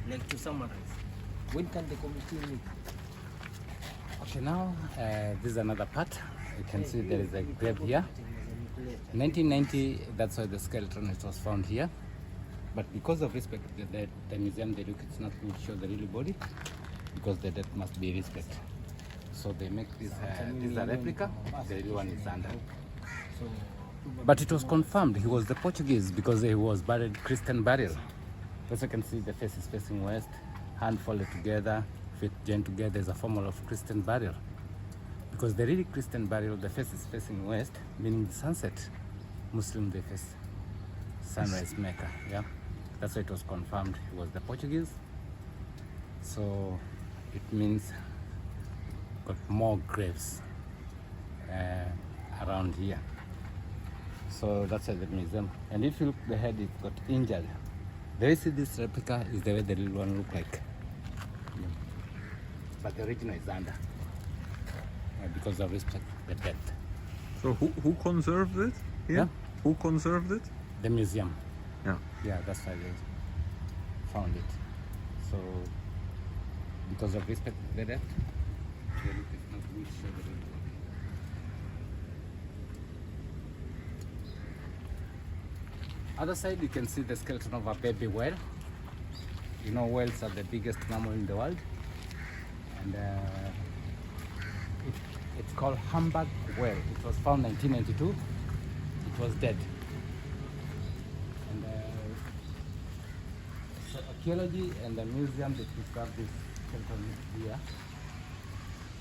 Like to summarize, when can the committee meet? Okay, now this is another part. You can see there is a grave here. 1990, that's why the skeleton it was found here. But because of respect, the museum, they look, it's not going to show the real body because the death must be respect. So they make this, this is a replica, the real one is under. But it was confirmed he was the Portuguese because he was buried Christian burial. As you can see, the face is facing west, hand folded together, feet joined together as a form of Christian burial. Because the really Christian burial, the face is facing west, meaning the sunset. Muslim, they face sunrise Mecca, yeah? That's why it was confirmed he was the Portuguese. So it means got more graves around here. So that's at the museum. And if you look, the head is got injured. The way you see this replica is the way the little one look like. Yeah. But the original is under. Because of respect, the death. So who conserved it here? Yeah? Who conserved it? The museum. Yeah. Yeah, that's why they found it. So because of respect, the death, the look is not good, show the real body. Other side, you can see the skeleton of a baby whale. You know, whales are the biggest mammal in the world, and it's called humpback whale. It was found 1992. It was dead. And so archaeology and the museum, they preserve this skeleton here.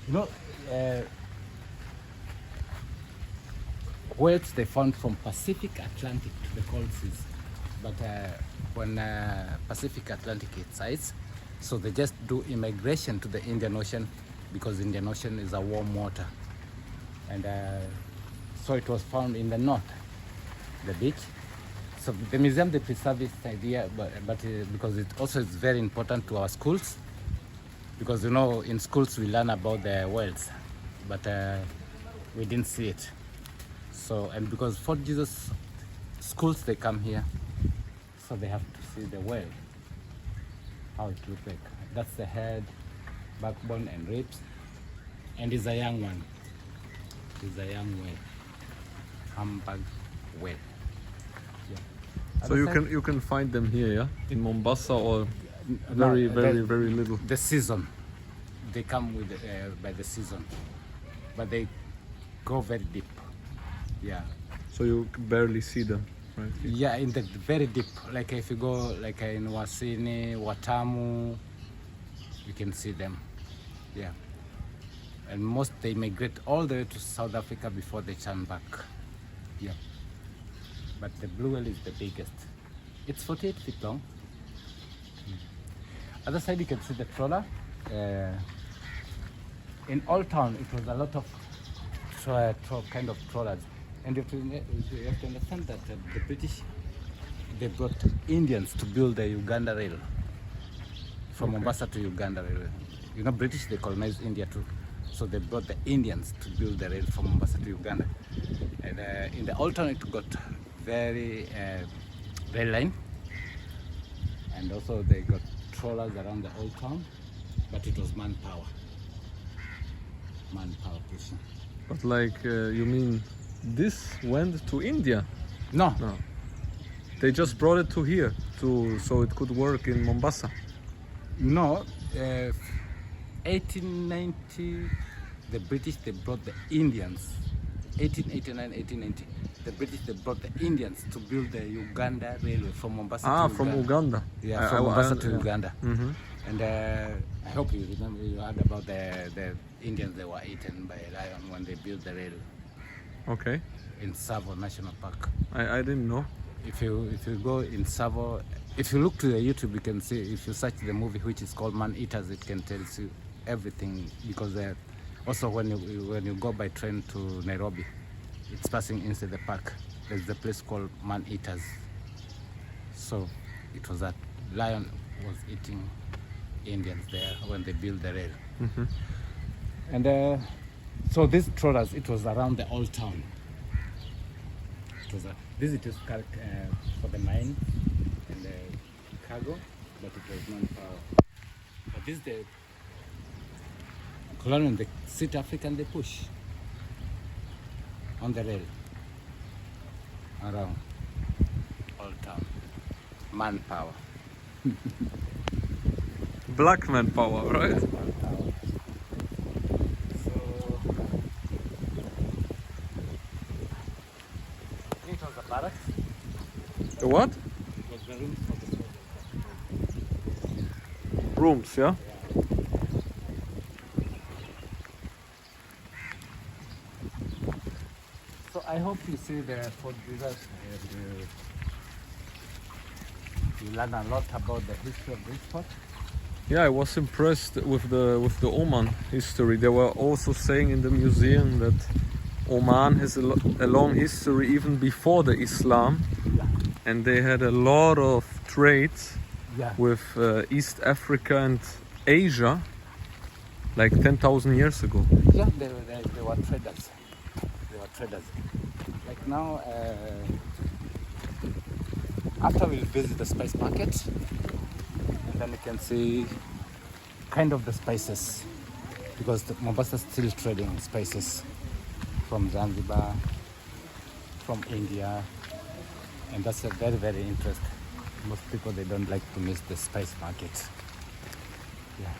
You know, whales they found from Pacific Atlantic to the cold seas, but when Pacific Atlantic hits ice, so they just do immigration to the Indian Ocean because Indian Ocean is a warm water, and so it was found in the north, the beach. So the museum they preserve this idea, but because it also is very important to our schools, because you know in schools we learn about the whales, but we didn't see it. So, and because Fort Jesus schools, they come here, so they have to see the whale, how it looks like. That's the head, backbone and ribs, and it's a young one. It's a young whale, humpback whale. Yeah. So you can find them here, yeah, in Mombasa, or very little. The season, they come with by the season, but they go very deep. Yeah. So you barely see them, right? Yeah, in the very deep. Like if you go like in Wasini, Watamu, you can see them. Yeah. And most they migrate all the way to South Africa before they turn back. Yeah. But the blue whale is the biggest. It's 48 feet long. Other side you can see the trawler. In Old Town it was a lot of kind of trawlers. And you have to understand that the British, they brought Indians to build the Uganda rail from Mombasa to Uganda rail. You know, British, they colonized India too. So they brought the Indians to build the rail from Mombasa to Uganda. And in the Old Town, it got very rail line. And also they got trawlers around the Old Town, but it was manpower pushing. But like, you mean this went to India? No. They just brought it to here, so it could work in Mombasa. No. 1890, the British, they brought the Indians. 1889, 1890, the British, they brought the Indians to build the Uganda railway from Mombasa to Uganda. From Uganda. Yeah, from Mombasa to Uganda. Mm-hmm. And I hope you remember, you heard about the Indians they were eaten by a lion when they built the rail. Okay. In Tsavo National Park. I didn't know. If you go in Tsavo, if you look to the YouTube, you can see, if you search the movie which is called Man Eaters, it can tell you everything, because also when you go by train to Nairobi, it's passing inside the park. There's a place called Man Eaters. So it was that lion was eating Indians there when they built the rail. Mm-hmm. And so these trawlers, it was around the old town. It was a visitor's for the mine and the cargo. but it was manpower. But this the colonial, they sit African, they push on the rail around Old Town. Manpower. Black man power, right? Manpower. So it was a barracks. The what? It was the rooms for the soldiers. Rooms, yeah? So I hope you see the food results and you learn a lot about the history of this spot. Yeah, I was impressed with the Oman history. They were also saying in the museum that Oman has a long history even before the Islam, Yeah. and they had a lot of trades Yeah. with East Africa and Asia, like 10,000 years ago. Yeah, they were traders. They were traders. Like now, after we'll visit the spice market, and then you can see kind of the spices, because Mombasa is still trading spices from Zanzibar, from India, and that's a very, very interesting. Most people, they don't like to miss the spice market. Yeah.